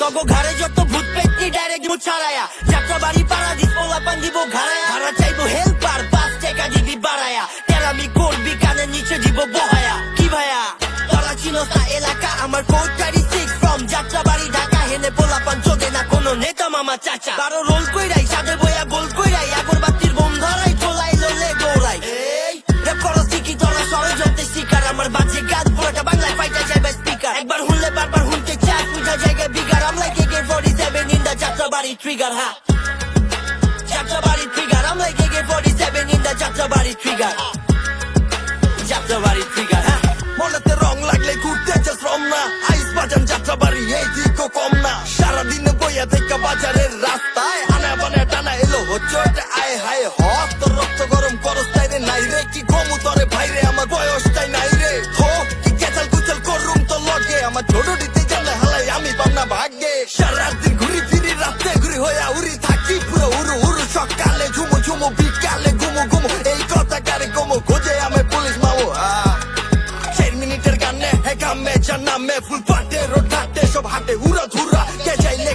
তগো ঘাড়ে যত ভূত পেটনি ডাইরেক্ট মুখ ছাড়ায়া যাত্রা বাড়ি পাড়া দিস পোলাপান দিব ঘাড়ায়া ভাড়া চাইবো হেল্পার 5 টাকা দিবি বাড়ায়া তেরামি করবি কানের নিচে দিব বহায়া কি ভাইয়া তোরা চিনো তা এলাকা আমার কোড 36 ফ্রম যাত্রা বাড়ি ঢাকা হেনে পোলাপান চোদে না কোনো নেতা মামা চাচা কারো রোল কইরাই সাদের বইয়া গোল কইরাই আগরবাতির বোম ধরাই ঠোলাই ললে দৌড়াই এই রেপ করো শিখি তোরা ষড়যন্ত্রের শিকার আমার বাজে গান পুরোটা বাংলায় ফাইটা যাবে স্পিকার একবার শুনলে বারবার শুনতে চাস বুঝা জায়গায় bigger I'm like AK-47 in the Jatrabari trigger হ্যাঁ Jatrabari trigger I'm like AK-47 in the Jatrabari trigger Jatrabari trigger হ্যাঁ মনেতে রং লাগলে ঘুরতে যাস রমনা আইস বাজান যাত্রাবাড়ি এই দিকও কম না সারাদিনে বইয়া থেকে বাজারের রাস্তায় আনা বানা টানা এলো হচ্ছে ওটা আয় হায় হক তোর রক্ত গরম করস তাই রে নাই রে কি কমু তরে ভাইরে আমার বয়সটাই নাই রে থো কি কেচাল কুচাল করুম তো লগে আমার ছোট দিতে জানলে হালাই আমি পাবনা ভাগ্যে সারাদিন ঘুরি ফিরি রাতে ঘুরি হইয়া উড়ি থাকি পুরো উড়ু উড়ু সকালে ঝুমু ঝুমু বিকালে ঘুমু ঘুমু এই কথা কারে কমু খোঁজে আমি পুলিশ মামু মিনিটের গানে হে গামে জানামে ফুল পাটে রোড ঘাটে সব হাটে উড়া ধুরা কে চাইলে